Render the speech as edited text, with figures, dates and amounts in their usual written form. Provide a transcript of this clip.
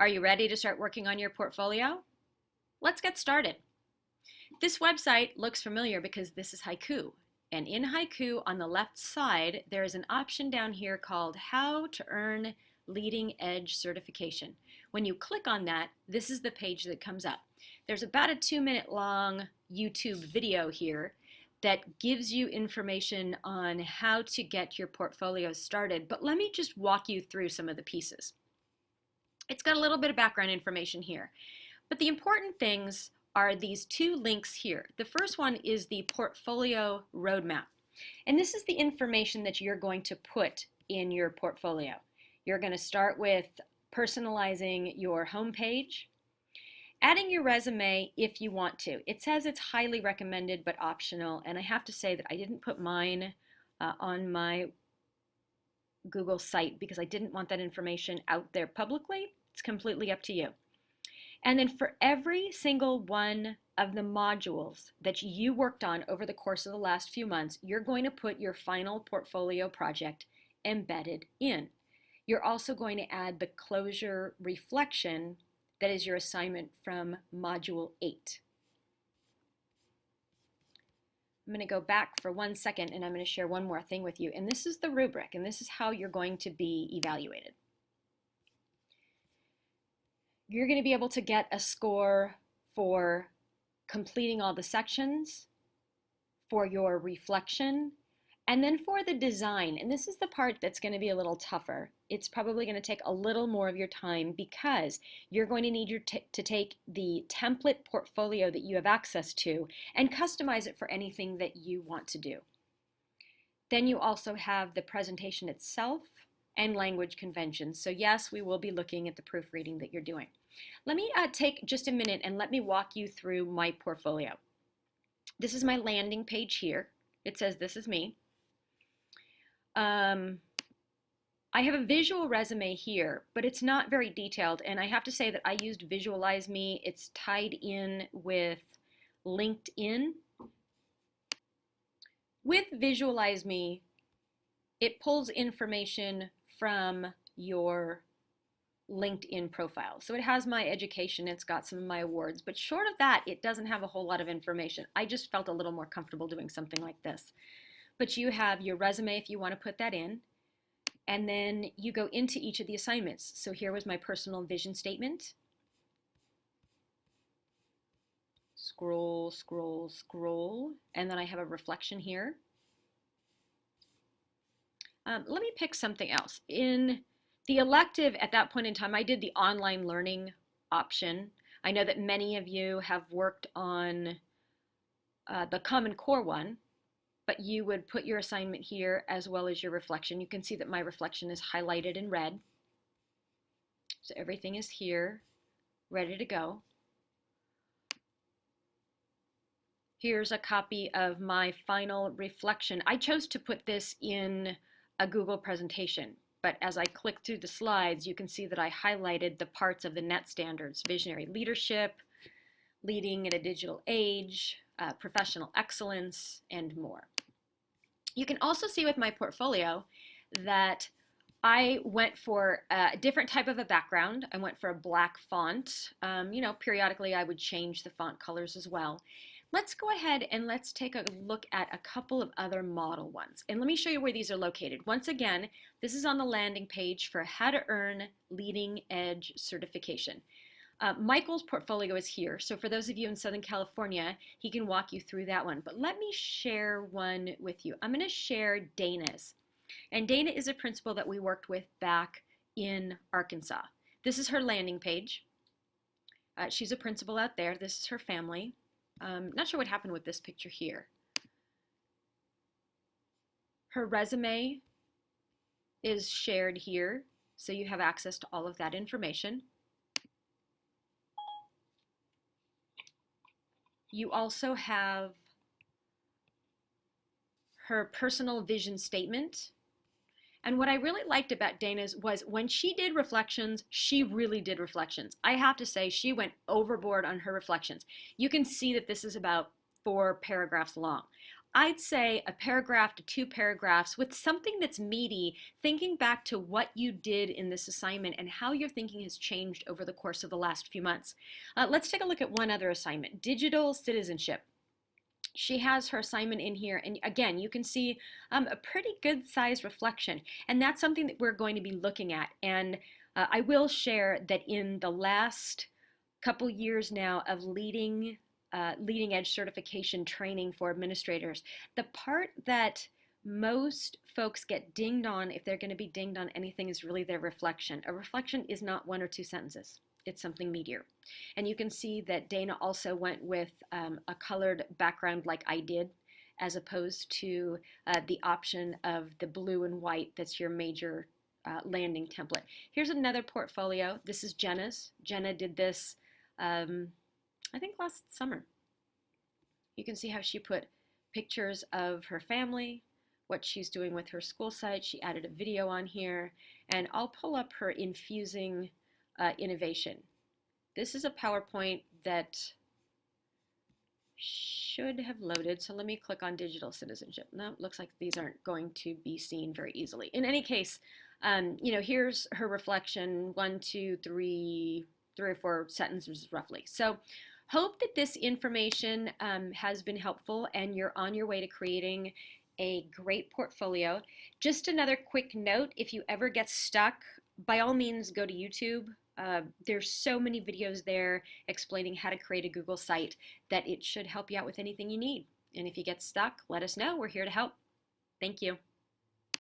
Are you ready to start working on your portfolio? Let's get started. This website looks familiar because this is Haiku. And in Haiku, on the left side, there is an option down here called How to Earn Leading Edge Certification. When you click on that, this is the page that comes up. There's about a 2-minute long YouTube video here that gives you information on how to get your portfolio started. But let me just walk you through some of the pieces. It's got a little bit of background information here. But the important things are these two links here. The first one is the portfolio roadmap. And this is the information that you're going to put in your portfolio. You're going to start with personalizing your homepage, adding your resume if you want to. It says it's highly recommended but optional, and I have to say that I didn't put mine on my Google site because I didn't want that information out there publicly. It's completely up to you. And then for every single one of the modules that you worked on over the course of the last few months, you're going to put your final portfolio project embedded in. You're also going to add the closure reflection that is your assignment from Module 8. I'm going to go back for 1 second and I'm going to share one more thing with you. And this is the rubric, and this is how you're going to be evaluated. You're going to be able to get a score for completing all the sections, for your reflection, and then for the design. And this is the part that's going to be a little tougher. It's probably going to take a little more of your time because you're going to need to take the template portfolio that you have access to and customize it for anything that you want to do. Then you also have the presentation itself and language conventions. So yes, we will be looking at the proofreading that you're doing. Let me take just a minute and let me walk you through my portfolio. This is my landing page here. It says this is me. I have a visual resume here, but it's not very detailed, and I have to say that I used Visualize Me. It's tied in with LinkedIn. With Visualize Me, it pulls information from your LinkedIn profile. So it has my education, it's got some of my awards, but short of that, it doesn't have a whole lot of information. I just felt a little more comfortable doing something like this. But you have your resume if you want to put that in, and then you go into each of the assignments. So here was my personal vision statement. Scroll, scroll, scroll, and then I have a reflection here. Let me pick something else. In the elective, at that point in time, I did the online learning option. I know that many of you have worked on the Common Core one, but you would put your assignment here as well as your reflection. You can see that my reflection is highlighted in red. So everything is here, ready to go. Here's a copy of my final reflection. I chose to put this in a Google presentation, but as I click through the slides, you can see that I highlighted the parts of the NET standards: visionary leadership, leading in a digital age, professional excellence, and more. You can also see with my portfolio that I went for a different type of a background. I went for a black font. Periodically I would change the font colors as well. Let's go ahead and let's take a look at a couple of other model ones. And let me show you where these are located. Once again, this is on the landing page for How to Earn Leading Edge Certification. Michael's portfolio is here. So for those of you in Southern California, he can walk you through that one. But let me share one with you. I'm going to share Dana's. And Dana is a principal that we worked with back in Arkansas. This is her landing page. She's a principal out there. This is her family. Not sure what happened with this picture here. Her resume is shared here, so you have access to all of that information. You also have her personal vision statement. And what I really liked about Dana's was when she did reflections, she really did reflections. I have to say, she went overboard on her reflections. You can see that this is about 4 paragraphs long. I'd say a paragraph to 2 paragraphs with something that's meaty, thinking back to what you did in this assignment and how your thinking has changed over the course of the last few months. Let's take a look at one other assignment, digital citizenship. She has her assignment in here, and again, you can see a pretty good sized reflection, and that's something that we're going to be looking at. And I will share that in the last couple years now of leading edge certification training for administrators, the part that most folks get dinged on, if they're going to be dinged on anything, is really their reflection. A reflection is not 1 or 2 sentences. It's something meatier. And you can see that Dana also went with a colored background like I did, as opposed to the option of the blue and white that's your major landing template. Here's another portfolio. This is Jenna's. Jenna did this, I think last summer. You can see how she put pictures of her family, what she's doing with her school site. She added a video on here, and I'll pull up her infusing innovation. This is a PowerPoint that should have loaded, so let me click on digital citizenship. No, looks like these aren't going to be seen very easily. In any case, here's her reflection, 1, 2, 3 or 4 sentences roughly. So hope that this information has been helpful and you're on your way to creating a great portfolio. Just another quick note, if you ever get stuck, by all means go to YouTube. There's so many videos there explaining how to create a Google site that it should help you out with anything you need. And if you get stuck, let us know. We're here to help. Thank you.